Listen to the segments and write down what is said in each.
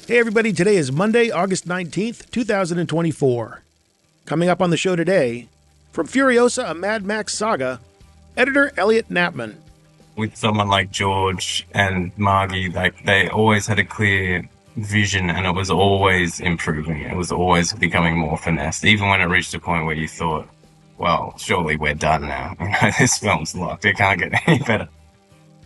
Hey everybody, today is Monday, August 19th, 2024. Coming up on the show today, from Furiosa, a Mad Max saga, editor Eliot Knapman. With someone like George and Margie, they always had a clear vision and it was always improving. It was always becoming more finessed, even when it reached a point where you thought, well, surely we're done now. This film's locked. It can't get any better.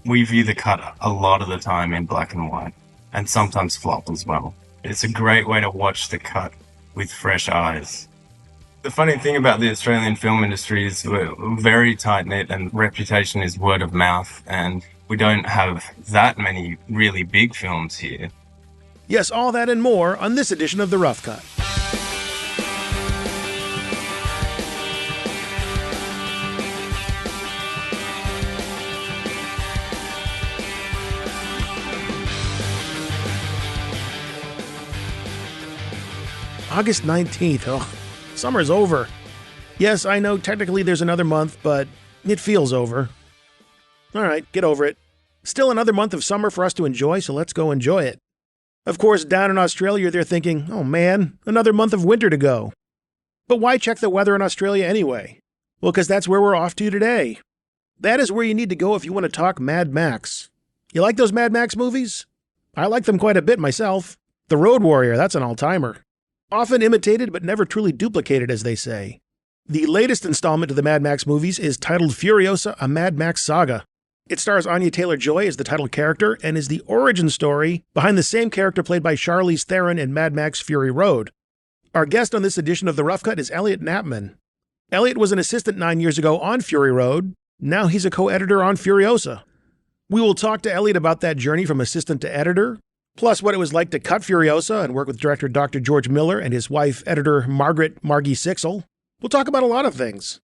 We view the cut a lot of the time in black and white, and sometimes flop as well. It's a great way to watch the cut with fresh eyes. The funny thing about the Australian film industry is we're very tight-knit and reputation is word of mouth, and we don't have that many really big films here. Yes, all that and more on this edition of The Rough Cut. August 19th. Oh, summer's over. Yes, I know technically there's another month, but it feels over. All right, get over it. Still another month of summer for us to enjoy, so let's go enjoy it. Of course, down in Australia, they're thinking, oh man, another month of winter to go. But why check the weather in Australia anyway? Well, because that's where we're off to today. That is where you need to go if you want to talk Mad Max. You like those Mad Max movies? I like them quite a bit myself. The Road Warrior, that's an all-timer. Often imitated but never truly duplicated, as they say. The latest installment of the Mad Max movies is titled Furiosa, a Mad Max saga. It stars Anya Taylor-Joy as the title character and is the origin story behind the same character played by Charlize Theron in Mad Max Fury Road. Our guest on this edition of The Rough Cut is Eliot Knapman. Eliot was an assistant 9 years ago on Fury Road. Now he's a co-editor on Furiosa. We will talk to Eliot about that journey from assistant to editor, plus what it was like to cut Furiosa and work with director Dr. George Miller and his wife, editor Margie Sixel. We'll talk about a lot of things.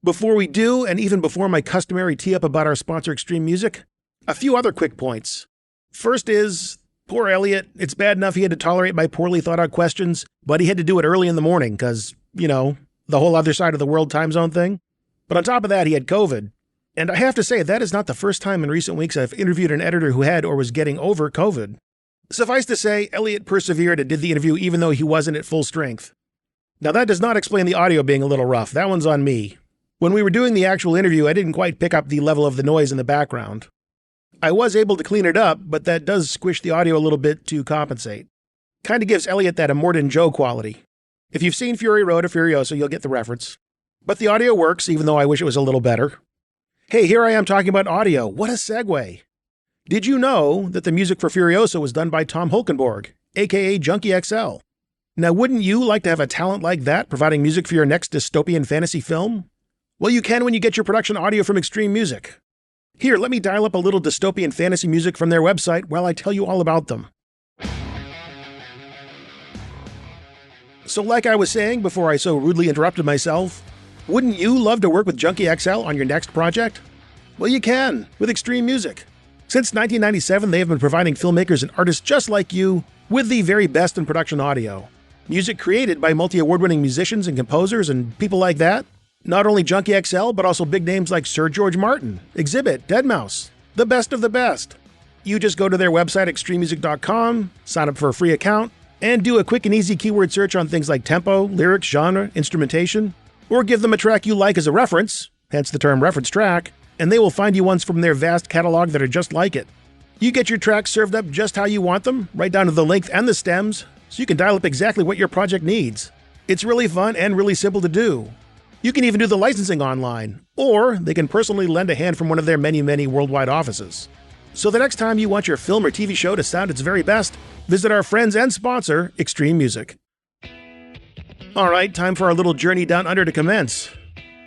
Before we do, and even before my customary tee-up about our sponsor Extreme Music, a few other quick points. First is, poor Eliot, it's bad enough he had to tolerate my poorly thought-out questions, but he had to do it early in the morning because, the whole other side of the world time zone thing. But on top of that, he had COVID. And I have to say, that is not the first time in recent weeks I've interviewed an editor who had or was getting over COVID. Suffice to say, Eliot persevered and did the interview even though he wasn't at full strength. Now that does not explain the audio being a little rough. That one's on me. When we were doing the actual interview, I didn't quite pick up the level of the noise in the background. I was able to clean it up, but that does squish the audio a little bit to compensate. Kinda gives Eliot that Immortan Joe quality. If you've seen Fury Road or Furiosa, you'll get the reference. But the audio works, even though I wish it was a little better. Hey, here I am talking about audio. What a segue. Did you know that the music for Furiosa was done by Tom Holkenborg, aka Junkie XL? Now, wouldn't you like to have a talent like that providing music for your next dystopian fantasy film? Well, you can when you get your production audio from Extreme Music. Here, let me dial up a little dystopian fantasy music from their website while I tell you all about them. So like I was saying before I so rudely interrupted myself, wouldn't you love to work with Junkie XL on your next project? Well, you can, with Extreme Music. Since 1997, they have been providing filmmakers and artists just like you with the very best in production audio. Music created by multi-award-winning musicians and composers and people like that. Not only Junkie XL, but also big names like Sir George Martin, Exhibit, Deadmau5, the best of the best. You just go to their website, extrememusic.com, sign up for a free account, and do a quick and easy keyword search on things like tempo, lyrics, genre, instrumentation, or give them a track you like as a reference, hence the term reference track, and they will find you ones from their vast catalog that are just like it. You get your tracks served up just how you want them, right down to the length and the stems, so you can dial up exactly what your project needs. It's really fun and really simple to do. You can even do the licensing online, or they can personally lend a hand from one of their many worldwide offices. So the next time you want your film or TV show to sound its very best, visit our friends and sponsor, Extreme Music. All right, time for our little journey down under to commence.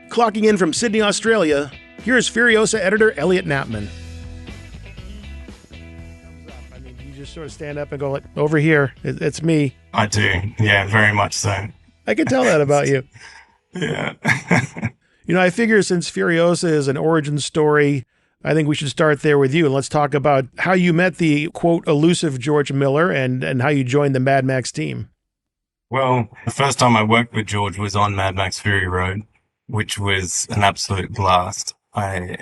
Clocking in from Sydney, Australia, here's Furiosa editor Eliot Knapman. I mean, you just sort of stand up and go, like, over here, it's me. I do, yeah, very much so. I can tell that about you. Yeah. I figure since Furiosa is an origin story, I think we should start there with you. And let's talk about how you met the, quote, elusive George Miller and how you joined the Mad Max team. Well, the first time I worked with George was on Mad Max Fury Road, which was an absolute blast. I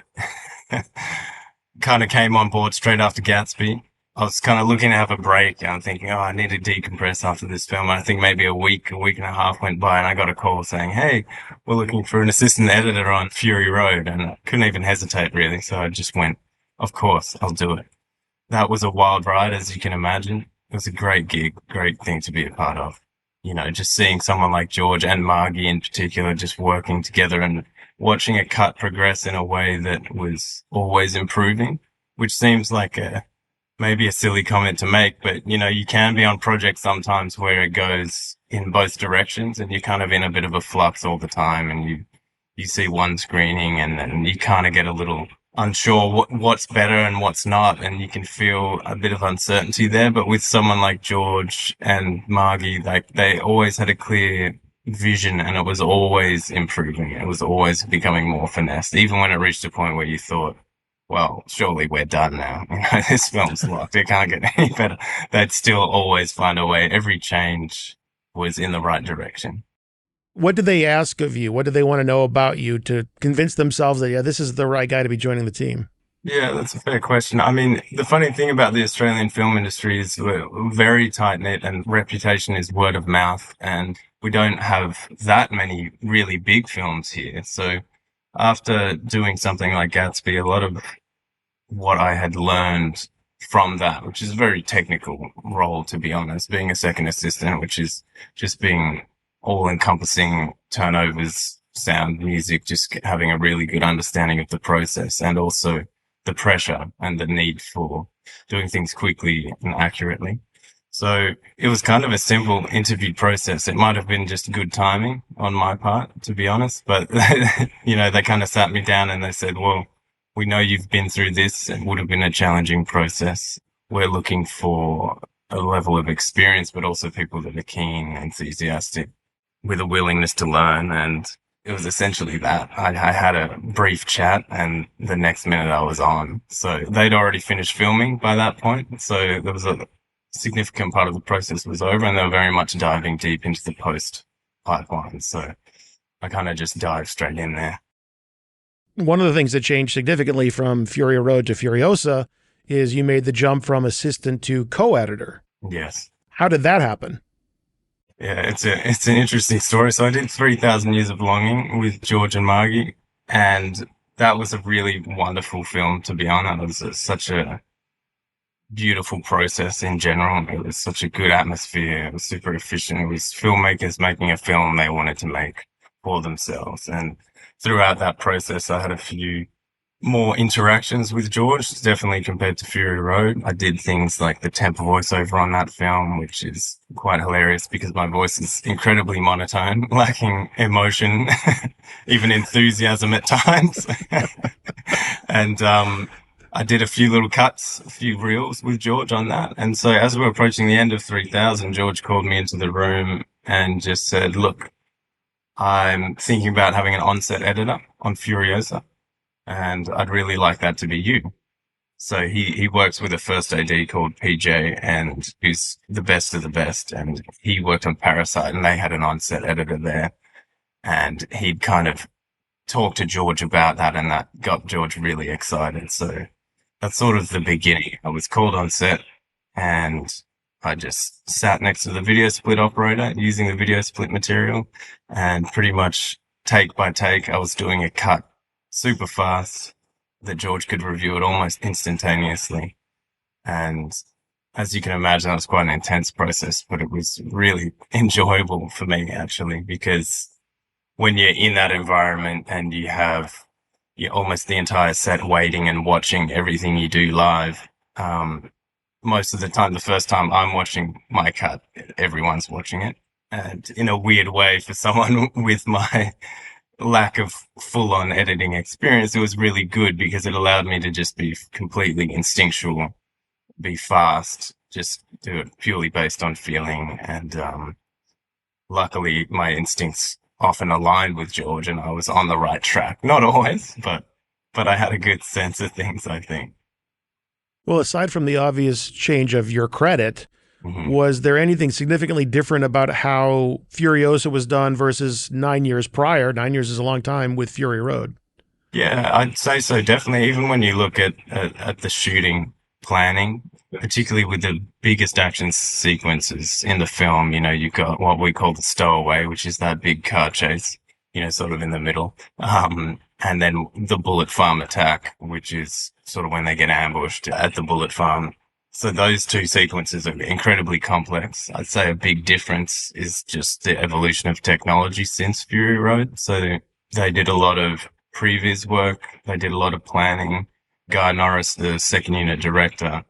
kind of came on board straight after Gatsby I was kind of looking to have a break. I'm thinking, oh, I need to decompress after this film. And I think maybe a week and a half went by, and I got a call saying, hey, we're looking for an assistant editor on Fury Road. And I couldn't even hesitate, really. So I just went, of course, I'll do it. That was a wild ride, as you can imagine. It was a great gig, great thing to be a part of. You know, just seeing someone like George and Margie in particular just working together and watching a cut progress in a way that was always improving, which seems like maybe a silly comment to make, but you know, you can be on projects sometimes where it goes in both directions and you're kind of in a bit of a flux all the time, and you see one screening and then you kind of get a little unsure what's better and what's not, and you can feel a bit of uncertainty there. But with someone like George and Margie, like they always had a clear vision and it was always improving. It was always becoming more finessed, even when it reached a point where you thought, well, surely we're done now. You know, this film's locked. It can't get any better. They'd still always find a way. Every change was in the right direction. What did they ask of you? What did they want to know about you to convince themselves that, yeah, this is the right guy to be joining the team? Yeah, that's a fair question. I mean, the funny thing about the Australian film industry is we're very tight-knit and reputation is word of mouth, and we don't have that many really big films here. So after doing something like Gatsby, a lot of what I had learned from that, which is a very technical role, to be honest, being a second assistant, which is just being all encompassing turnovers, sound, music, just having a really good understanding of the process, and also the pressure and the need for doing things quickly and accurately. So it was kind of a simple interview process. It might have been just good timing on my part, to be honest, but you know, they kind of sat me down and they said, well, we know you've been through this. It would have been a challenging process. We're looking for a level of experience, but also people that are keen, enthusiastic, with a willingness to learn. And it was essentially that. I had a brief chat and the next minute I was on. So they'd already finished filming by that point. So there was a significant part of the process was over, and they were very much diving deep into the post pipeline. So I kind of just dived straight in there. One of the things that changed significantly from Fury Road to Furiosa is you made the jump from assistant to co-editor. Yes. How did that happen? Yeah, it's an interesting story. So I did 3,000 Years of Longing with George and Margie, and that was a really wonderful film to be on. It was such a beautiful process in general. It was such a good atmosphere. It was super efficient. It was filmmakers making a film they wanted to make for themselves. And throughout that process, I had a few more interactions with George, definitely compared to Fury Road. I did things like the temp voiceover on that film, which is quite hilarious because my voice is incredibly monotone, lacking emotion, even enthusiasm at times. And I did a few little cuts, a few reels with George on that. And so as we were approaching the end of 3,000, George called me into the room and just said, look, I'm thinking about having an onset editor on Furiosa, and I'd really like that to be you. So he works with a first AD called PJ, and who's the best of the best. And he worked on Parasite, and they had an onset editor there. And he'd kind of talked to George about that, and that got George really excited. So that's sort of the beginning. I was called on set, and I just sat next to the video split operator using the video split material, and pretty much take by take, I was doing a cut super fast that George could review it almost instantaneously. And as you can imagine, that was quite an intense process, but it was really enjoyable for me, actually, because when you're in that environment and you have almost the entire set waiting and watching everything you do live, most of the time, the first time I'm watching my cut, everyone's watching it. And in a weird way, for someone with my lack of full-on editing experience, it was really good because it allowed me to just be completely instinctual, be fast, just do it purely based on feeling. And luckily, my instincts often aligned with George, and I was on the right track. Not always, but I had a good sense of things, I think. Well, aside from the obvious change of your credit, was there anything significantly different about how Furiosa was done versus 9 years prior? 9 years is a long time with Fury Road. Yeah, I'd say so, definitely. Even when you look at the shooting planning, particularly with the biggest action sequences in the film, you've got what we call the stowaway, which is that big car chase, sort of in the middle. And then the bullet farm attack, which is sort of when they get ambushed at the bullet farm. So those two sequences are incredibly complex. I'd say a big difference is just the evolution of technology since Fury Road. So they did a lot of previs work. They did a lot of planning. Guy Norris, the second unit director,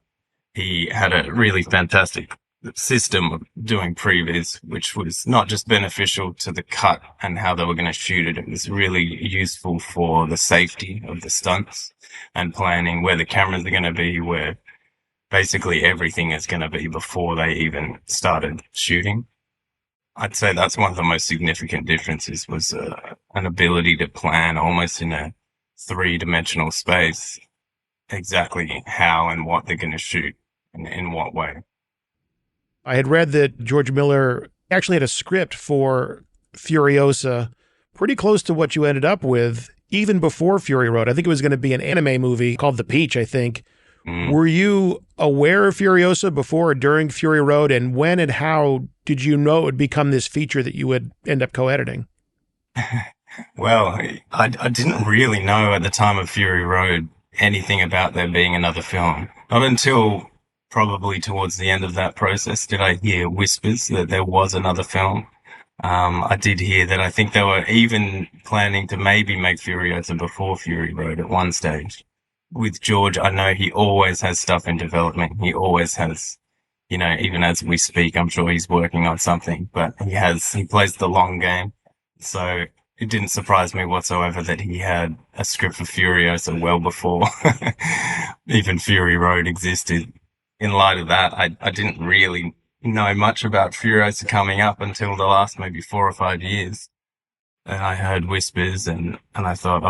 he had a really fantastic system of doing previs, which was not just beneficial to the cut and how they were going to shoot it. It was really useful for the safety of the stunts and planning where the cameras are going to be, where basically everything is going to be before they even started shooting. I'd say that's one of the most significant differences was an ability to plan almost in a three-dimensional space exactly how and what they're going to shoot and in what way. I had read that George Miller actually had a script for Furiosa pretty close to what you ended up with even before Fury Road. I think it was going to be an anime movie called The Peach, I think. Were you aware of Furiosa before or during Fury Road? And when and how did you know it would become this feature that you would end up co-editing? Well, I didn't really know at the time of Fury Road anything about there being another film. Not until probably towards the end of that process did I hear whispers that there was another film. I did hear that I think they were even planning to maybe make Furiosa before Fury Road at one stage. With George, I know he always has stuff in development. He always has, even as we speak, I'm sure he's working on something, but he plays the long game. So it didn't surprise me whatsoever that he had a script for Furiosa well before even Fury Road existed. In light of that, I didn't really know much about Furiosa coming up until the last maybe 4 or 5 years. And I heard whispers and I thought,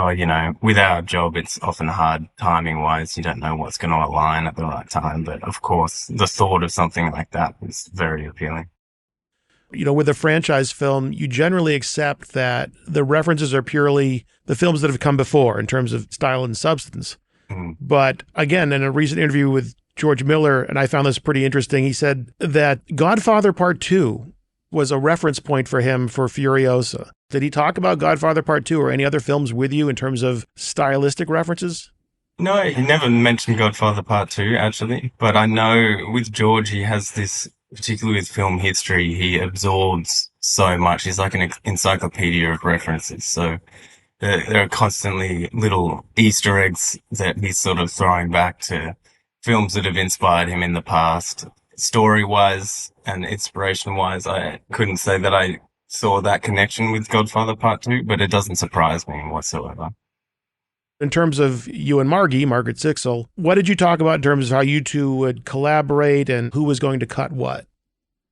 with our job, it's often hard timing wise. You don't know what's going to align at the right time. But of course, the thought of something like that is very appealing. With a franchise film, you generally accept that the references are purely the films that have come before in terms of style and substance. But again, in a recent interview with George Miller, and I found this pretty interesting, he said that Godfather Part 2 was a reference point for him for Furiosa. Did he talk about Godfather Part 2 or any other films with you in terms of stylistic references? No, he never mentioned Godfather Part 2, actually. But I know with George, he has this, particularly with film history, he absorbs so much. He's like an encyclopedia of references. So there are constantly little Easter eggs that he's sort of throwing back to films that have inspired him in the past. Story-wise and inspiration-wise, I couldn't say that I saw that connection with Godfather Part 2, but it doesn't surprise me whatsoever. In terms of you and Margaret Sixel, what did you talk about in terms of how you two would collaborate and who was going to cut what?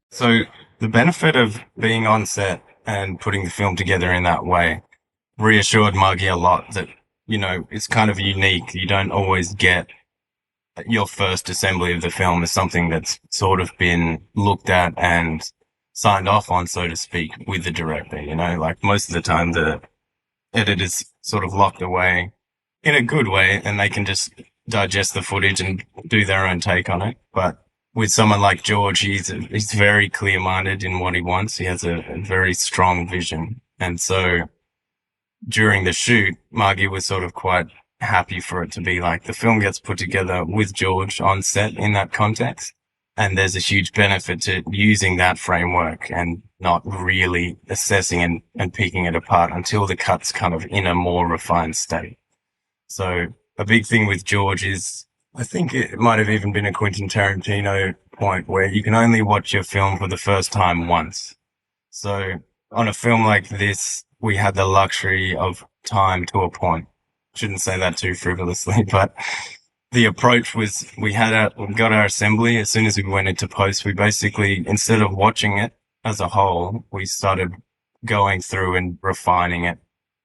So the benefit of being on set and putting the film together in that way reassured Margie a lot that, it's kind of unique. You don't always get your first assembly of the film as something that's sort of been looked at and signed off on, so to speak, with the director. Like most of the time the editor's sort of locked away in a good way and they can just digest the footage and do their own take on it. But with someone like George, he's very clear-minded in what he wants. He has a very strong vision. And so during the shoot, Margie was sort of quite happy for it to be like the film gets put together with George on set in that context. And there's a huge benefit to using that framework and not really assessing and picking it apart until the cut's kind of in a more refined state. So a big thing with George is, I think it might have even been a Quentin Tarantino point where you can only watch your film for the first time once. So on a film like this, we had the luxury of time to a point. Shouldn't say that too frivolously, but the approach was we got our assembly. As soon as we went into post, we basically, instead of watching it as a whole, we started going through and refining it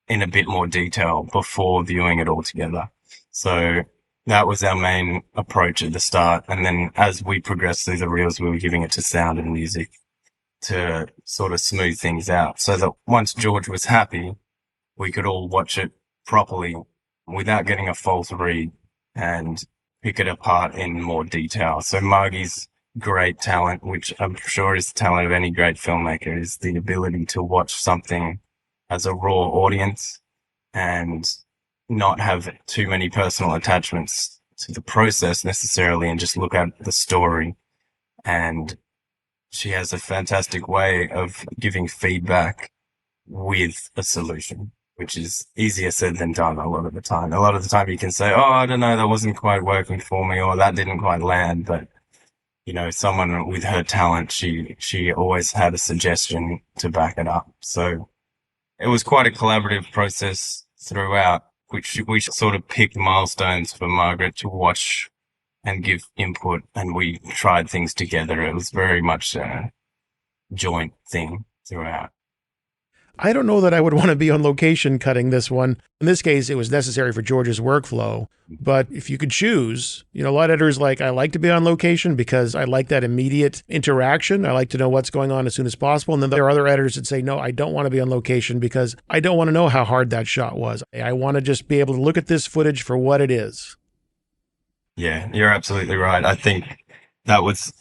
in a bit more detail before viewing it all together. So that was our main approach at the start. And then as we progressed through the reels, we were giving it to sound and music to sort of smooth things out so that once George was happy, we could all watch it properly without getting a false read and pick it apart in more detail. So Margie's great talent, which I'm sure is the talent of any great filmmaker, is the ability to watch something as a raw audience and not have too many personal attachments to the process necessarily, and just look at the story. And she has a fantastic way of giving feedback with a solution, which is easier said than done a lot of the time. A lot of the time you can say, oh, I don't know, that wasn't quite working for me, or that didn't quite land. But, you know, someone with her talent, she always had a suggestion to back it up. So it was quite a collaborative process throughout, which we sort of picked milestones for Margaret to watch and give input, and we tried things together. It was very much a joint thing throughout. I don't know that I would want to be on location cutting this one. In this case, it was necessary for George's workflow. But if you could choose, you know, a lot of editors like, I like to be on location because I like that immediate interaction. I like to know what's going on as soon as possible. And then there are other editors that say, no, I don't want to be on location because I don't want to know how hard that shot was. I want to just be able to look at this footage for what it is. Yeah, you're absolutely right. I think that was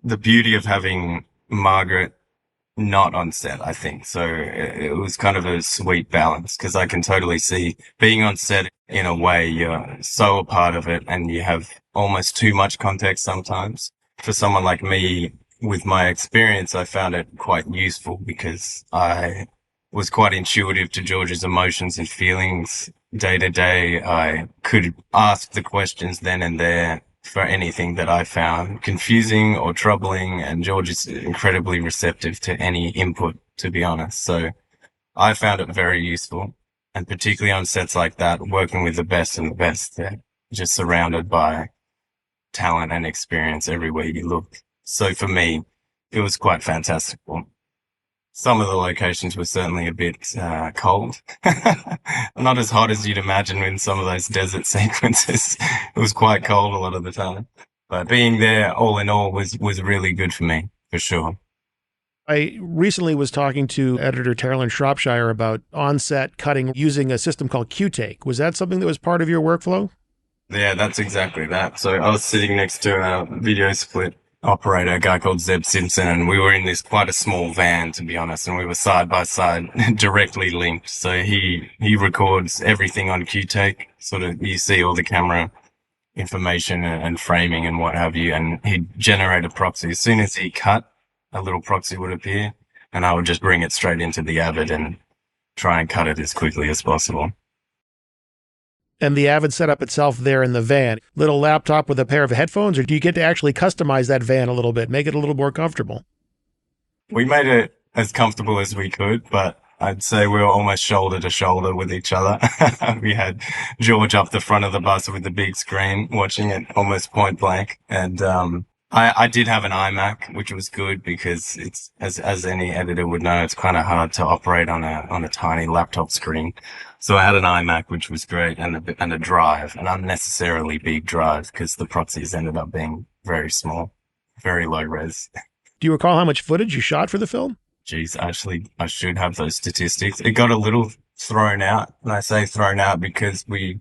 the beauty of having Margaret not on set, I think. So it was kind of a sweet balance, because I can totally see being on set in a way you're so a part of it and you have almost too much context sometimes. For someone like me, with my experience, I found it quite useful because I was quite intuitive to George's emotions and feelings day to day. I could ask the questions then and there for anything that I found confusing or troubling, and George is incredibly receptive to any input, to be honest. So I found it very useful, and particularly on sets like that, working with the best and the best, they're just surrounded by talent and experience everywhere you look. So for me, it was quite fantastical. Some of the locations were certainly a bit cold. Not as hot as you'd imagine in some of those desert sequences. It was quite cold a lot of the time. But being there, all in all, was really good for me, for sure. I recently was talking to editor Carolyn Shropshire about on-set cutting using a system called Q-Take. Was that something that was part of your workflow? Yeah, that's exactly that. So I was sitting next to a video split operator, a guy called Zeb Simpson, and we were in this quite a small van, to be honest, and we were side by side, directly linked. So he records everything on Q-Take, sort of, you see all the camera information and framing and what have you, and he'd generate a proxy. As soon as he cut, a little proxy would appear, and I would just bring it straight into the Avid and try and cut it as quickly as possible. And the Avid setup itself there in the van, little laptop with a pair of headphones, or do you get to actually customize that van a little bit, make it a little more comfortable? We made it as comfortable as we could, but I'd say we were almost shoulder to shoulder with each other. We had George up the front of the bus with the big screen, watching it almost point blank. And I did have an iMac, which was good because it's, as any editor would know, it's kind of hard to operate on a tiny laptop screen. So I had an iMac, which was great, and a drive, an unnecessarily big drive, because the proxies ended up being very small, very low res. Do you recall how much footage you shot for the film? Geez, actually, I should have those statistics. It got a little thrown out, and I say thrown out because we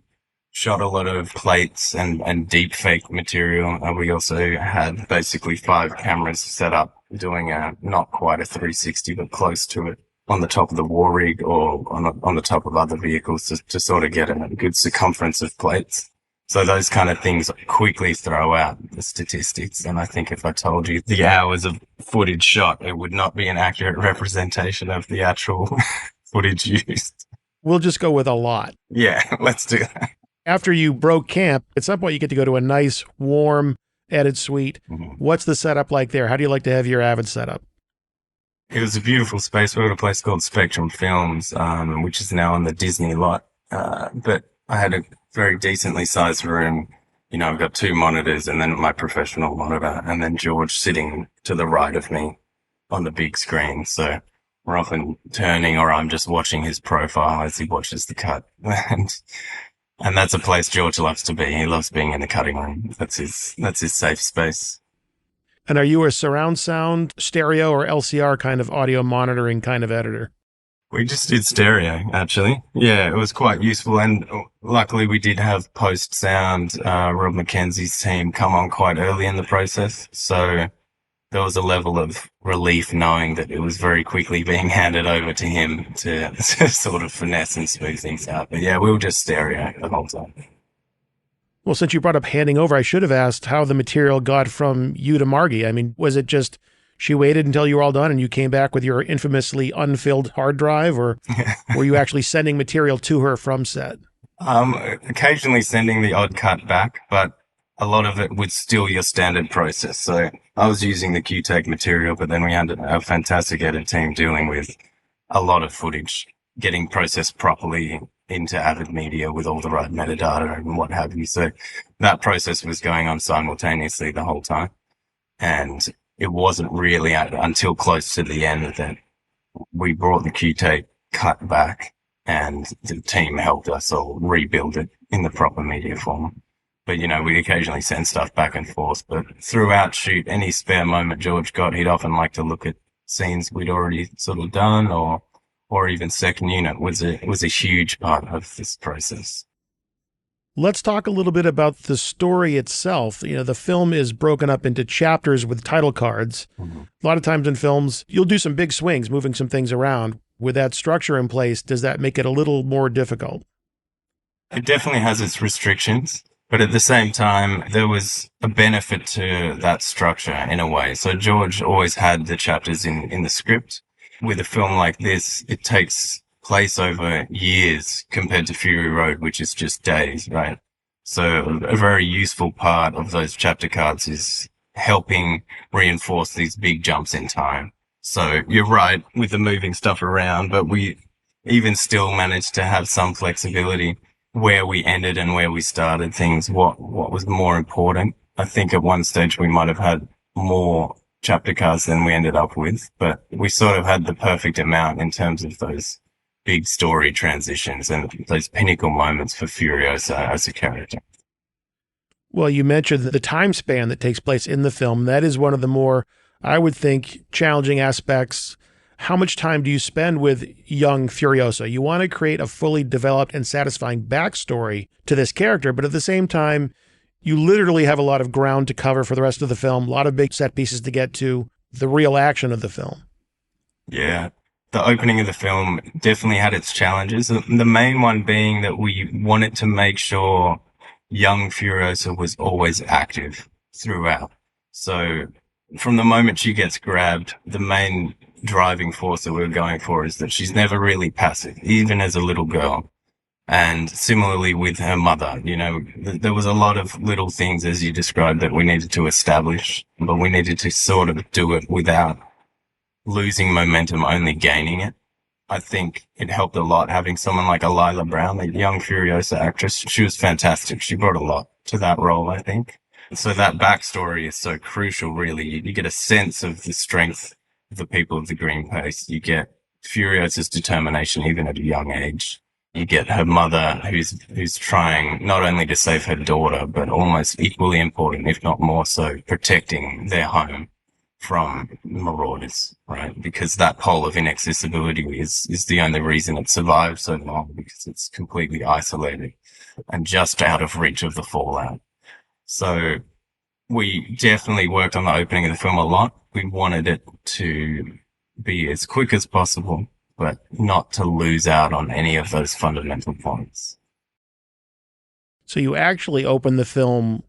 shot a lot of plates and deep fake material, and we also had basically 5 cameras set up doing not quite a 360, but close to it, on the top of the war rig or on the top of other vehicles to sort of get a good circumference of plates. So those kind of things quickly throw out the statistics. And I think if I told you the hours of footage shot, it would not be an accurate representation of the actual footage used. We'll just go with a lot. Yeah, let's do that. After you broke camp, at some point you get to go to a nice, warm, edit suite. Mm-hmm. What's the setup like there? How do you like to have your Avid set up? It was a beautiful space. We were at a place called Spectrum Films, which is now on the Disney lot. But I had a very decently sized room. You know, I've got 2 monitors and then my professional monitor, and then George sitting to the right of me on the big screen. So we're often turning, or I'm just watching his profile as he watches the cut. And that's a place George loves to be. He loves being in the cutting room. That's his safe space. And are you a surround sound, stereo, or LCR kind of audio monitoring kind of editor? We just did stereo, actually. Yeah, it was quite useful. And luckily we did have post sound, Rob McKenzie's team come on quite early in the process. So there was a level of relief knowing that it was very quickly being handed over to him to sort of finesse and smooth things out. But yeah, we were just stereo the whole time. Well, since you brought up handing over, I should have asked how the material got from you to Margie. I mean, was it just she waited until you were all done and you came back with your infamously unfilled hard drive, or were you actually sending material to her from set? Occasionally sending the odd cut back, but a lot of it was still your standard process. So I was using the QTake material, but then we had a fantastic edit team dealing with a lot of footage, getting processed properly into Avid media with all the right metadata and what have you. So that process was going on simultaneously the whole time. And it wasn't really until close to the end that we brought the QTake cut back and the team helped us all rebuild it in the proper media form. But, you know, we'd occasionally send stuff back and forth. But throughout shoot, any spare moment George got, he'd often like to look at scenes we'd already sort of done, or even second unit was a huge part of this process. Let's talk a little bit about the story itself. You know, the film is broken up into chapters with title cards. Mm-hmm. A lot of times in films, you'll do some big swings, moving some things around. With that structure in place, does that make it a little more difficult? It definitely has its restrictions. But at the same time, there was a benefit to that structure in a way. So George always had the chapters in the script. With a film like this, it takes place over years compared to Fury Road, which is just days, right? So a very useful part of those chapter cards is helping reinforce these big jumps in time. So you're right with the moving stuff around, but we even still managed to have some flexibility where we ended and where we started things, what was more important. I think at one stage we might have had more chapter cards than we ended up with, but we sort of had the perfect amount in terms of those big story transitions and those pinnacle moments for Furiosa as a character. Well, you mentioned the time span that takes place in the film. That is one of the more, I would think, challenging aspects. How much time do you spend with young Furiosa? You want to create a fully developed and satisfying backstory to this character, but at the same time, you literally have a lot of ground to cover for the rest of the film, a lot of big set pieces to get to, the real action of the film. Yeah, the opening of the film definitely had its challenges. The main one being that we wanted to make sure young Furiosa was always active throughout. So from the moment she gets grabbed, the main driving force that we're going for is that she's never really passive, even as a little girl. And similarly with her mother, you know, there was a lot of little things, as you described, that we needed to establish, but we needed to sort of do it without losing momentum, only gaining it. I think it helped a lot having someone like Alyla Browne, the young Furiosa actress. She was fantastic. She brought a lot to that role, I think. So that backstory is so crucial, really. You get a sense of the strength of the people of the Green Pace. You get Furiosa's determination, even at a young age. You get her mother, who's trying not only to save her daughter, but almost equally important, if not more so, protecting their home from marauders, right? Because that pole of inaccessibility is the only reason it survived so long, because it's completely isolated and just out of reach of the fallout. So we definitely worked on the opening of the film a lot. We wanted it to be as quick as possible, but not to lose out on any of those fundamental points. So you actually open the film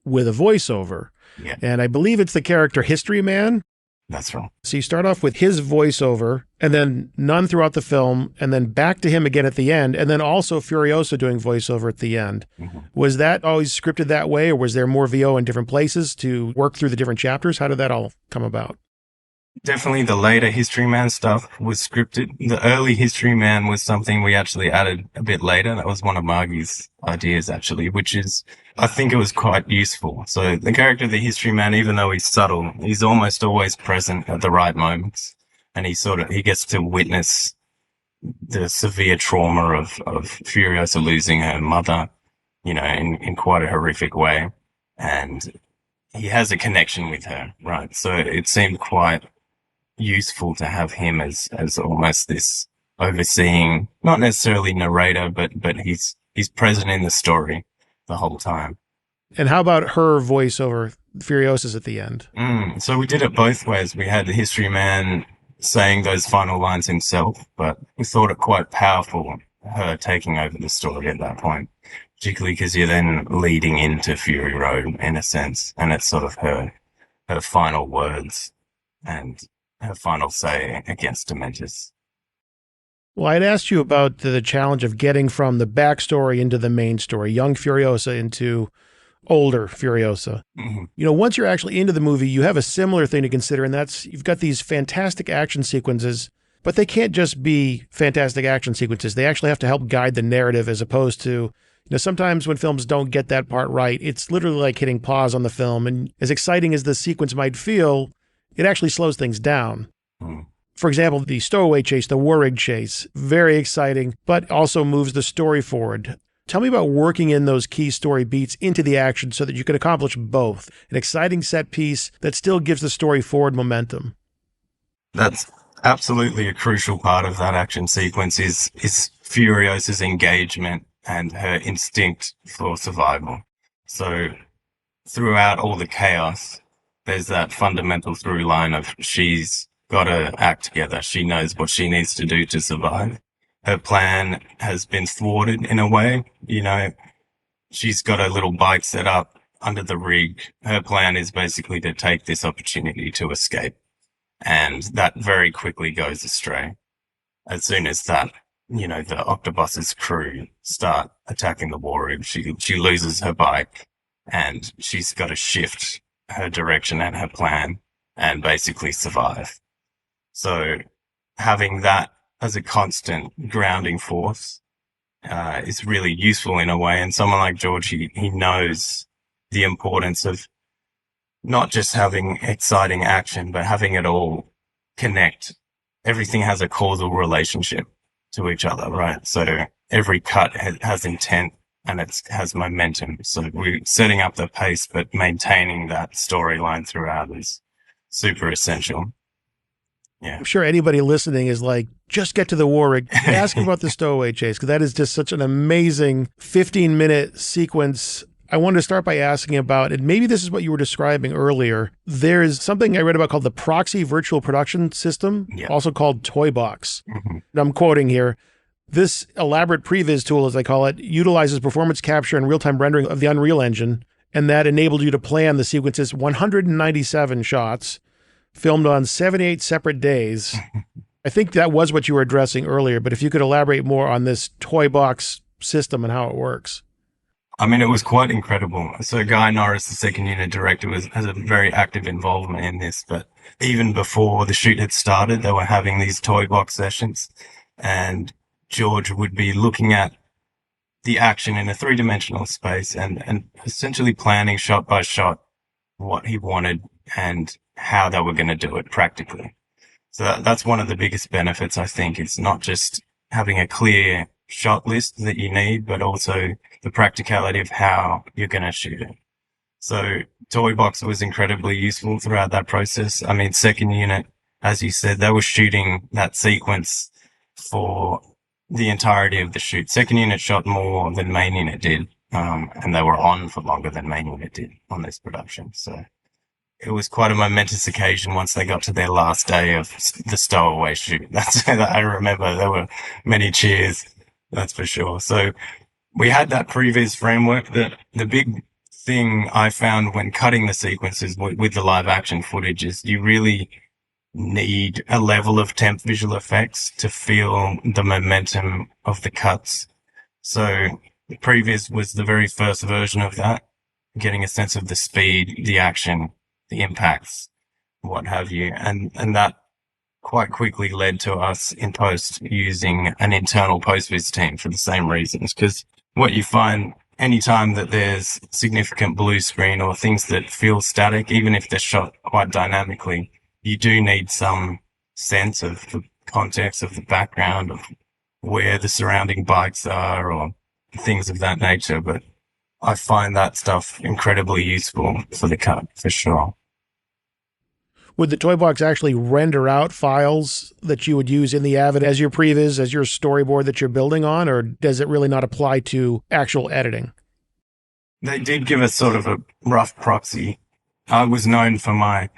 with a voiceover. Yeah. And I believe it's the character History Man. That's right. So you start off with his voiceover, and then none throughout the film, and then back to him again at the end, and then also Furiosa doing voiceover at the end. Mm-hmm. Was that always scripted that way, or was there more VO in different places to work through the different chapters? How did that all come about? Definitely the later History Man stuff was scripted. The early History Man was something we actually added a bit later. That was one of Margie's ideas, actually, which is, I think it was quite useful. So the character of the History Man, even though he's subtle, he's almost always present at the right moments. And he gets to witness the severe trauma of Furiosa losing her mother, you know, in quite a horrific way. And he has a connection with her, right? So it seemed quite useful to have him as almost this overseeing, not necessarily narrator, but he's present in the story the whole time. And how about her voiceover, Furiosa's at the end? So we did it both ways. We had the history man saying those final lines himself, but we thought it quite powerful, her taking over the story at that point, particularly because you're then leading into Fury Road in a sense, and it's sort of her final words and her final say against Dementus. Well, I'd asked you about the challenge of getting from the backstory into the main story, young Furiosa into older Furiosa. Mm-hmm. You know, once you're actually into the movie, you have a similar thing to consider, and that's you've got these fantastic action sequences, but they can't just be fantastic action sequences. They actually have to help guide the narrative, as opposed to, you know, sometimes when films don't get that part right, it's literally like hitting pause on the film. And as exciting as the sequence might feel, it actually slows things down. Mm. For example, the stowaway chase, the warrig chase, very exciting, but also moves the story forward. Tell me about working in those key story beats into the action so that you can accomplish both. An exciting set piece that still gives the story forward momentum. That's absolutely a crucial part of that action sequence is Furiosa's engagement and her instinct for survival. So throughout all the chaos, there's that fundamental through line of she's got to act together. She knows what she needs to do to survive. Her plan has been thwarted in a way. You know, she's got a little bike set up under the rig. Her plan is basically to take this opportunity to escape. And that very quickly goes astray. As soon as that, you know, the Octobus's crew start attacking the warrig, she loses her bike and she's got to shift her direction and her plan and basically survive. So having that as a constant grounding force is really useful in a way. And someone like George, he knows the importance of not just having exciting action, but having it all connect. Everything has a causal relationship to each other, right? So every cut has intent and it has momentum. So we're setting up the pace, but maintaining that storyline throughout is super essential. Yeah. I'm sure anybody listening is like, just get to the warrig. Ask him about the stowaway chase, because that is just such an amazing 15-minute sequence. I wanted to start by asking about, and maybe this is what you were describing earlier, there's something I read about called the Proxy virtual production system, also called Toy Box. Mm-hmm. And I'm quoting here. This elaborate previs tool, as I call it, utilizes performance capture and real-time rendering of the Unreal Engine, and that enabled you to plan the sequence's 197 shots, filmed on 78 separate days. I think that was what you were addressing earlier, but if you could elaborate more on this Toy Box system and how it works. I mean, it was quite incredible. So Guy Norris, the second unit director, has a very active involvement in this, but even before the shoot had started, they were having these Toy Box sessions, and George would be looking at the action in a three-dimensional space and essentially planning shot by shot what he wanted and how they were going to do it practically. So that's one of the biggest benefits, I think. It's not just having a clear shot list that you need, but also the practicality of how you're going to shoot it. So Toy Box was incredibly useful throughout that process. I mean, second unit, as you said, they were shooting that sequence for the entirety of the shoot. Second unit shot more than main unit did, and they were on for longer than main unit did on this production. So it was quite a momentous occasion once they got to their last day of the stowaway shoot. That's I remember there were many cheers, that's for sure. So we had that previs framework. That the big thing I found when cutting the sequences with the live action footage is you really need a level of temp visual effects to feel the momentum of the cuts. So the previs was the very first version of that, getting a sense of the speed, the action, the impacts, what have you. And that quite quickly led to us in post using an internal post-viz team for the same reasons. Because what you find anytime that there's significant blue screen or things that feel static, even if they're shot quite dynamically, you do need some sense of the context of the background of where the surrounding bikes are or things of that nature. But I find that stuff incredibly useful for the cut, for sure. Would the toy box actually render out files that you would use in the Avid as your previs, as your storyboard that you're building on, or does it really not apply to actual editing? They did give us sort of a rough proxy. I was known for my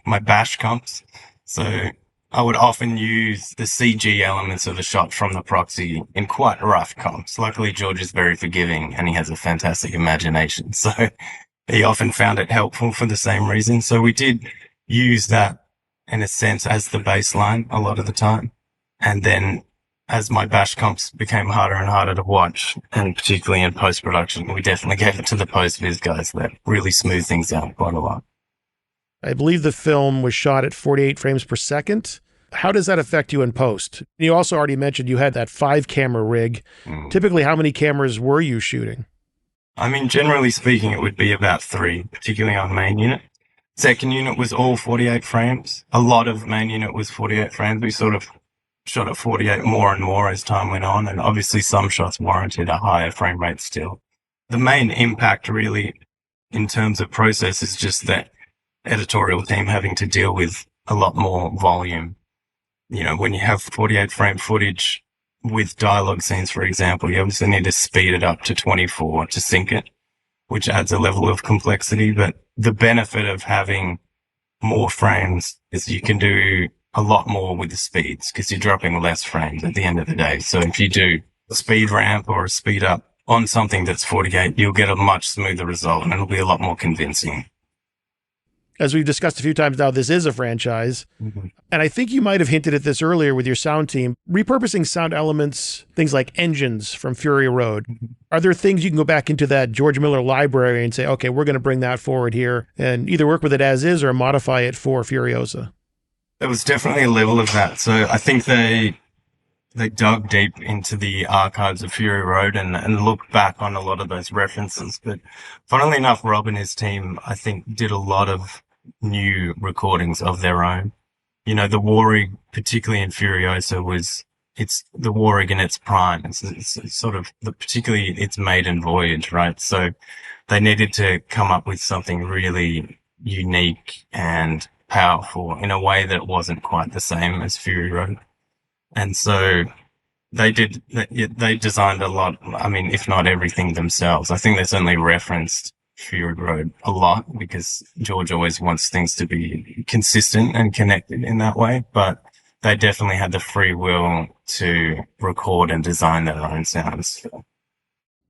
my bash comps, so I would often use the CG elements of a shot from the proxy in quite rough comps. Luckily, George is very forgiving and he has a fantastic imagination, so he often found it helpful for the same reason. So we did use that in a sense as the baseline a lot of the time. And then as my bash comps became harder and harder to watch, and particularly in post-production, we definitely gave it to the post-viz guys that really smooth things out quite a lot. I believe the film was shot at 48 frames per second. How does that affect you in post? You also already mentioned you had that 5-camera rig. Typically, how many cameras were you shooting? I mean, generally speaking, it would be about 3, particularly on main unit. Second unit was all 48 frames. A lot of main unit was 48 frames. We sort of shot at 48 more and more as time went on, and obviously some shots warranted a higher frame rate still. The main impact really in terms of process is just that editorial team having to deal with a lot more volume. You know, when you have 48 frame footage with dialogue scenes, for example, you obviously need to speed it up to 24 to sync it, which adds a level of complexity. But the benefit of having more frames is you can do a lot more with the speeds because you're dropping less frames at the end of the day. So if you do a speed ramp or a speed up on something that's 48, you'll get a much smoother result and it'll be a lot more convincing. As we've discussed a few times now, this is a franchise. Mm-hmm. And I think you might have hinted at this earlier with your sound team, repurposing sound elements, things like engines from Fury Road. Mm-hmm. Are there things you can go back into that George Miller library and say, okay, we're going to bring that forward here and either work with it as is or modify it for Furiosa? There was definitely a level of that. So I think they dug deep into the archives of Fury Road and looked back on a lot of those references. But funnily enough, Rob and his team, I think, did a lot of new recordings of their own. You know, the Warrig, particularly in Furiosa, it's the Warrig in its prime. It's sort of particularly its maiden voyage, right? So they needed to come up with something really unique and powerful in a way that wasn't quite the same as Fury Road. And so they designed a lot, I mean, if not everything themselves. I think they certainly referenced Fury Road a lot because George always wants things to be consistent and connected in that way, but they definitely had the free will to record and design their own sounds.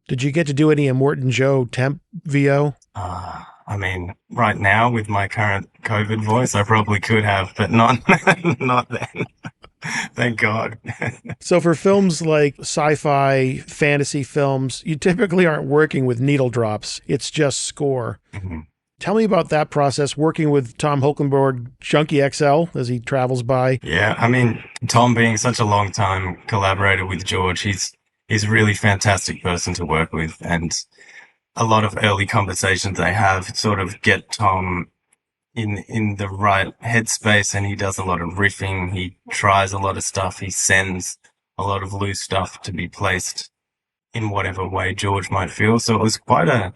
Did you get to do any Immortan Joe temp VO? I mean, right now with my current COVID voice, I probably could have, but not then. Thank God. So for films like sci-fi, fantasy films, you typically aren't working with needle drops. It's just score. Mm-hmm. Tell me about that process, working with Tom Holkenborg, Junkie XL, as he travels by. Yeah, I mean, Tom being such a long time collaborator with George, he's a really fantastic person to work with. And a lot of early conversations they have sort of get Tom in the right headspace, and he does a lot of riffing. He tries a lot of stuff. He sends a lot of loose stuff to be placed in whatever way George might feel. So it was quite a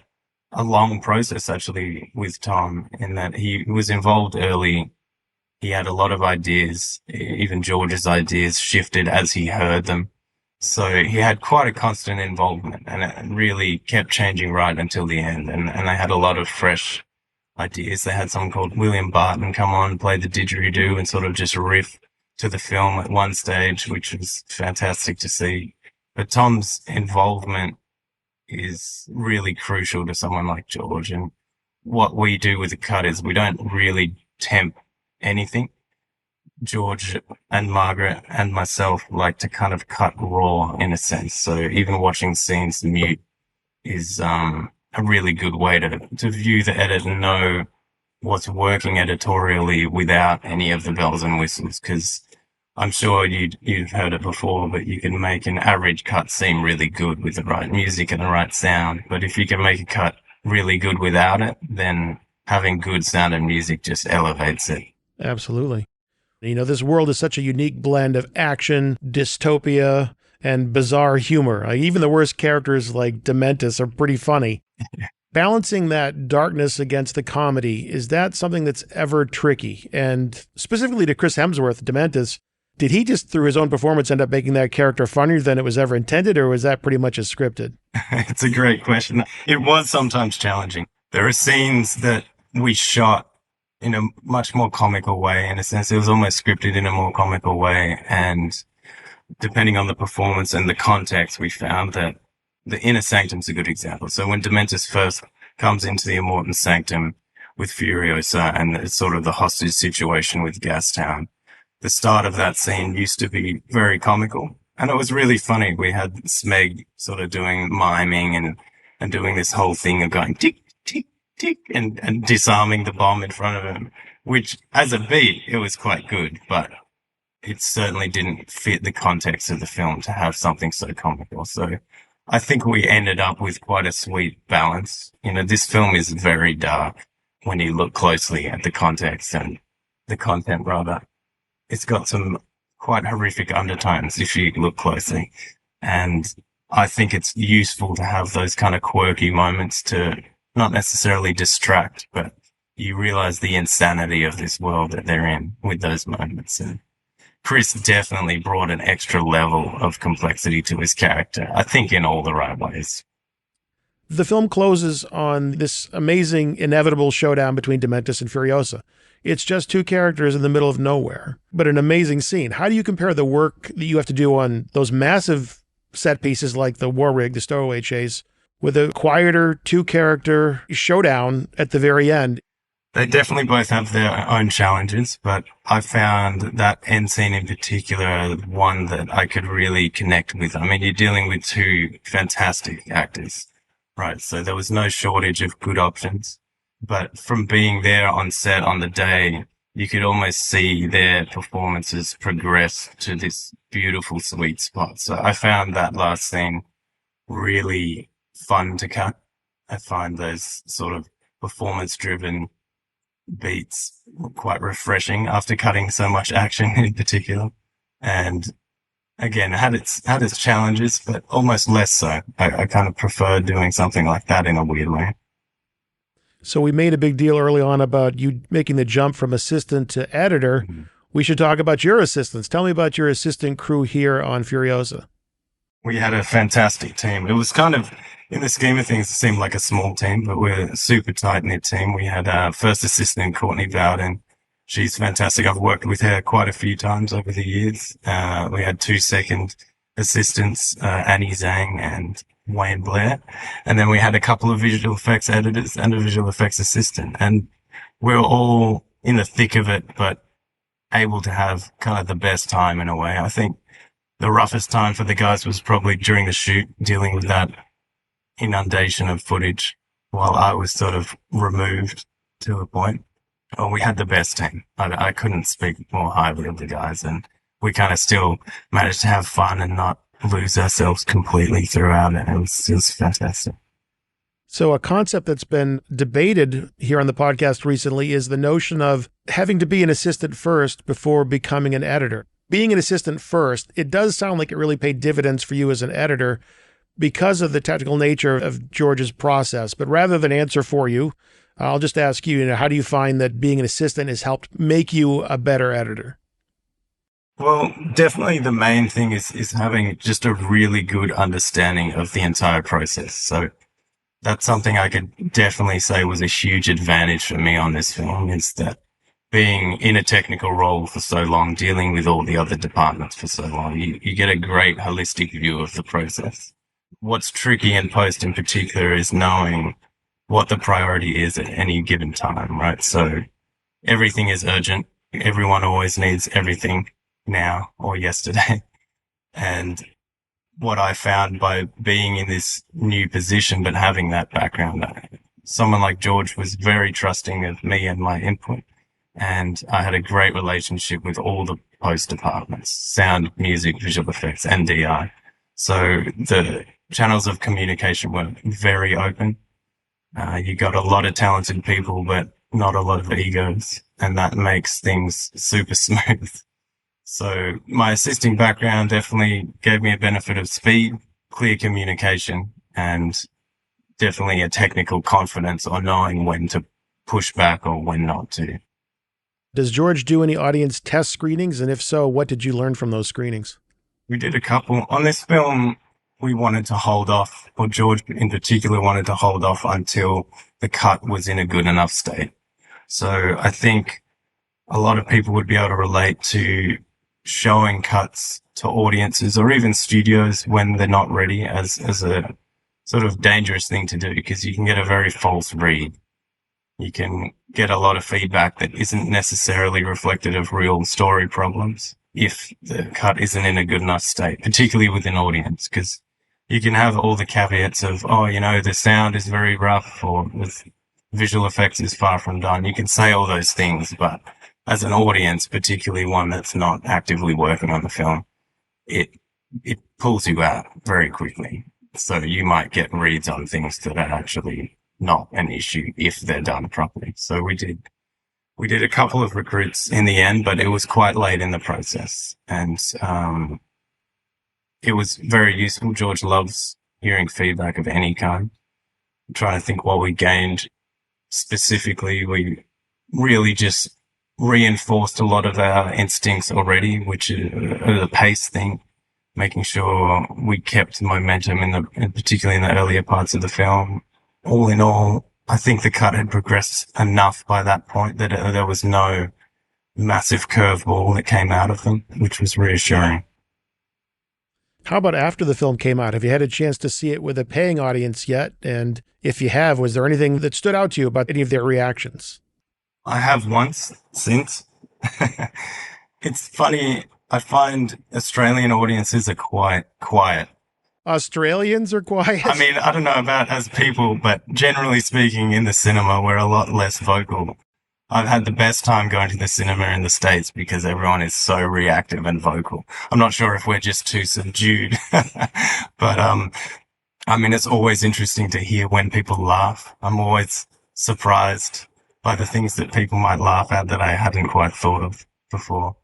long process actually with Tom in that he was involved early. He had a lot of ideas. Even George's ideas shifted as he heard them. So he had quite a constant involvement, and it really kept changing right until the end. And they had a lot of fresh ideas. They had someone called William Barton come on, play the didgeridoo and sort of just riff to the film at one stage, which was fantastic to see. But Tom's involvement is really crucial to someone like George. And what we do with the cut is we don't really temp anything. George and Margaret and myself like to kind of cut raw in a sense. So even watching scenes mute is a really good way to view the edit and know what's working editorially without any of the bells and whistles. Because I'm sure you've heard it before, but you can make an average cut seem really good with the right music and the right sound. But if you can make a cut really good without it, then having good sound and music just elevates it. Absolutely. You know, this world is such a unique blend of action, dystopia, and bizarre humor. Even the worst characters like Dementus are pretty funny. Balancing that darkness against the comedy, is that something that's ever tricky? And specifically to Chris Hemsworth, Dementus, did he just, through his own performance, end up making that character funnier than it was ever intended, or was that pretty much as scripted? It's a great question. It was sometimes challenging. There are scenes that we shot in a much more comical way. In a sense, it was almost scripted in a more comical way. And depending on the performance and the context, we found that the inner sanctum's a good example. So when Dementus first comes into the Immortan Sanctum with Furiosa and it's sort of the hostage situation with Gastown, the start of that scene used to be very comical. And it was really funny. We had Smeg sort of doing miming and doing this whole thing of going tick, tick, tick, and disarming the bomb in front of him, which as a beat, it was quite good, but it certainly didn't fit the context of the film to have something so comical. So I think we ended up with quite a sweet balance. You know, this film is very dark when you look closely at the context and the content rather. It's got some quite horrific undertones if you look closely. And I think it's useful to have those kind of quirky moments to not necessarily distract, but you realize the insanity of this world that they're in with those moments. And Chris definitely brought an extra level of complexity to his character, I think in all the right ways. The film closes on this amazing, inevitable showdown between Dementus and Furiosa. It's just two characters in the middle of nowhere, but an amazing scene. How do you compare the work that you have to do on those massive set pieces like the war rig, the stowaway chase, with a quieter two-character showdown at the very end? They definitely both have their own challenges, but I found that end scene in particular one that I could really connect with. I mean, you're dealing with two fantastic actors, right? So there was no shortage of good options, but from being there on set on the day, you could almost see their performances progress to this beautiful sweet spot. So I found that last scene really fun to cut. I find those sort of performance-driven beats quite refreshing after cutting so much action in particular. And again, it had its challenges, but almost less so. I kind of prefer doing something like that in a weird way. So we made a big deal early on about you making the jump from assistant to editor. Mm-hmm. We should talk about your assistants. Tell me about your assistant crew here on Furiosa. We had a fantastic team. It was kind of, in the scheme of things, it seemed like a small team, but we're a super tight-knit team. We had our first assistant, Courtney Bowden. She's fantastic. I've worked with her quite a few times over the years. We had two second assistants, Annie Zhang and Wayne Blair. And then we had a couple of visual effects editors and a visual effects assistant. And we're all in the thick of it, but able to have kind of the best time in a way. I think the roughest time for the guys was probably during the shoot, dealing with that inundation of footage while I was sort of removed to a point. Oh, we had the best team. I couldn't speak more highly of the guys, and we kind of still managed to have fun and not lose ourselves completely throughout it. It was fantastic. So a concept that's been debated here on the podcast recently is the notion of having to be an assistant first before becoming an editor. Being an assistant first, it does sound like it really paid dividends for you as an editor because of the technical nature of George's process. But rather than answer for you, I'll just ask you, how do you find that being an assistant has helped make you a better editor? Well, definitely the main thing is having just a really good understanding of the entire process. So that's something I could definitely say was a huge advantage for me on this film, is that being in a technical role for so long, dealing with all the other departments for so long, you get a great holistic view of the process. What's tricky in post in particular is knowing what the priority is at any given time, right? So everything is urgent. Everyone always needs everything now or yesterday. And what I found by being in this new position, but having that background, someone like George was very trusting of me and my input. And I had a great relationship with all the post departments, sound, music, visual effects, and DI. So the channels of communication were very open. You got a lot of talented people, but not a lot of egos, and that makes things super smooth. So my assisting background definitely gave me a benefit of speed, clear communication, and definitely a technical confidence or knowing when to push back or when not to. Does George do any audience test screenings? And if so, what did you learn from those screenings? We did a couple. On this film, we wanted to hold off, or George in particular wanted to hold off until the cut was in a good enough state. So I think a lot of people would be able to relate to showing cuts to audiences or even studios when they're not ready as a sort of dangerous thing to do, because you can get a very false read. You can get a lot of feedback that isn't necessarily reflective of real story problems if the cut isn't in a good enough state, particularly with an audience, because you can have all the caveats of, oh, you know, the sound is very rough or with visual effects is far from done. You can say all those things, but as an audience, particularly one that's not actively working on the film, it pulls you out very quickly. So you might get reads on things that are actually not an issue if they're done properly. So we did a couple of recruits in the end, but it was quite late in the process. And it was very useful. George loves hearing feedback of any kind. I'm trying to think what we gained specifically. We really just reinforced a lot of our instincts already, which is the pace thing, making sure we kept momentum particularly in the earlier parts of the film. All in all, I think the cut had progressed enough by that point that there was no massive curveball that came out of them, which was reassuring. How about after the film came out? Have you had a chance to see it with a paying audience yet? And if you have, was there anything that stood out to you about any of their reactions? I have once since. It's funny. I find Australian audiences are quite quiet. Australians are quiet? I mean, I don't know about as people, but generally speaking, in the cinema, we're a lot less vocal. I've had the best time going to the cinema in the States because everyone is so reactive and vocal. I'm not sure if we're just too subdued, but, I mean, it's always interesting to hear when people laugh. I'm always surprised by the things that people might laugh at that I hadn't quite thought of before.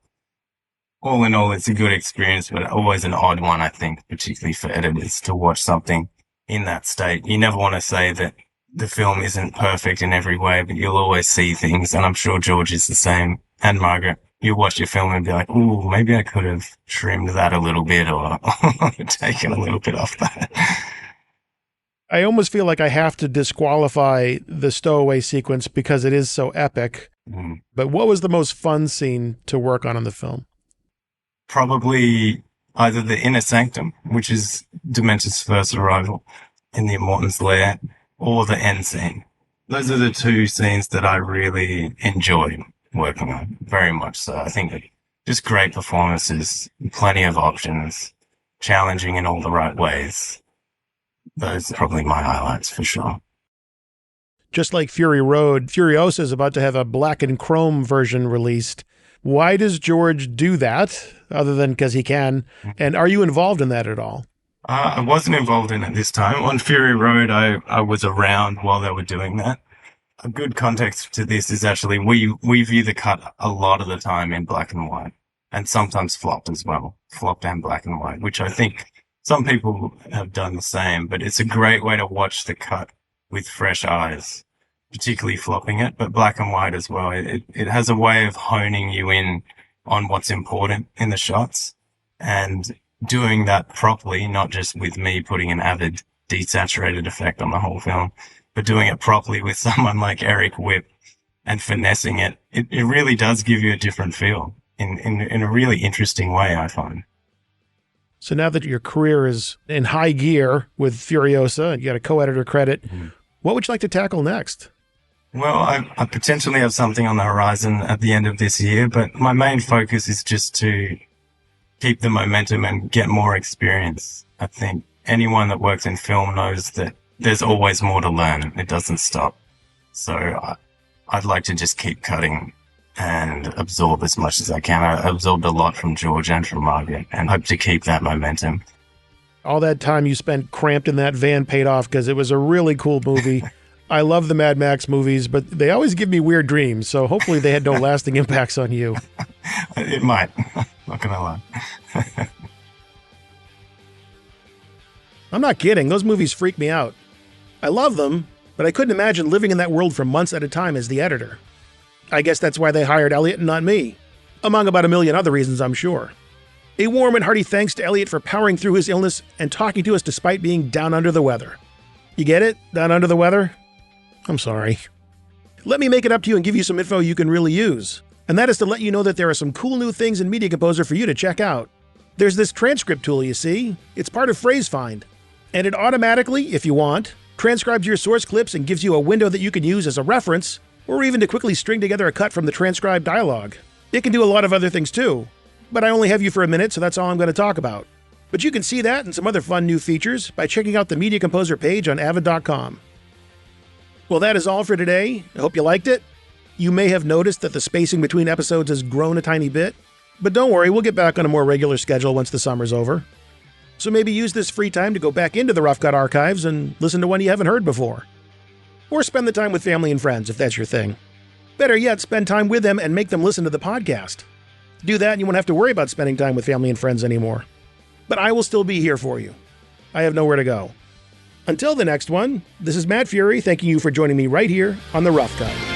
All in all, it's a good experience, but always an odd one, I think, particularly for editors to watch something in that state. You never want to say that the film isn't perfect in every way, but you'll always see things. And I'm sure George is the same. And Margaret, you watch your film and be like, ooh, maybe I could have trimmed that a little bit or taken a little bit off that. I almost feel like I have to disqualify the stowaway sequence because it is so epic. Mm. But what was the most fun scene to work on in the film? Probably either the inner sanctum, which is Dementus' first arrival in the Immortan's lair, or the end scene. Those are the two scenes that I really enjoyed working on, very much so. I think just great performances, plenty of options, challenging in all the right ways. Those are probably my highlights for sure. Just like Fury Road, Furiosa is about to have a black and chrome version released. Why does George do that, other than because he can? And are you involved in that at all? I wasn't involved in it this time. On Fury Road, I was around while they were doing that. A good context to this is actually we view the cut a lot of the time in black and white, and sometimes flopped as well, flopped and black and white, which I think some people have done the same, but it's a great way to watch the cut with fresh eyes, particularly flopping it, but black and white as well. It has a way of honing you in on what's important in the shots and doing that properly, not just with me putting an Avid desaturated effect on the whole film, but doing it properly with someone like Eric Whipp and finessing it. It really does give you a different feel in a really interesting way, I find. So now that your career is in high gear with Furiosa, you got a co-editor credit, what would you like to tackle next? Well, I potentially have something on the horizon at the end of this year, but my main focus is just to keep the momentum and get more experience. I think anyone that works in film knows that there's always more to learn. It doesn't stop. So I'd like to just keep cutting and absorb as much as I can. I absorbed a lot from George and from Margaret and hope to keep that momentum. All that time you spent cramped in that van paid off because it was a really cool movie. I love the Mad Max movies, but they always give me weird dreams, so hopefully they had no lasting impacts on you. It might. Not gonna lie. I'm not kidding. Those movies freak me out. I love them, but I couldn't imagine living in that world for months at a time as the editor. I guess that's why they hired Eliot and not me, among about a million other reasons, I'm sure. A warm and hearty thanks to Eliot for powering through his illness and talking to us despite being down under the weather. You get it? Down under the weather? I'm sorry. Let me make it up to you and give you some info you can really use. And that is to let you know that there are some cool new things in Media Composer for you to check out. There's this transcript tool, you see. It's part of Phrase Find. And it automatically, if you want, transcribes your source clips and gives you a window that you can use as a reference, or even to quickly string together a cut from the transcribed dialogue. It can do a lot of other things too, but I only have you for a minute, so that's all I'm going to talk about. But you can see that and some other fun new features by checking out the Media Composer page on avid.com. Well, that is all for today. I hope you liked it. You may have noticed that the spacing between episodes has grown a tiny bit, but don't worry, we'll get back on a more regular schedule once the summer's over. So maybe use this free time to go back into the Rough Cut archives and listen to one you haven't heard before. Or spend the time with family and friends if that's your thing. Better yet, spend time with them and make them listen to the podcast. Do that and you won't have to worry about spending time with family and friends anymore. But I will still be here for you. I have nowhere to go. Until the next one, this is Matt Fury thanking you for joining me right here on The Rough Cut.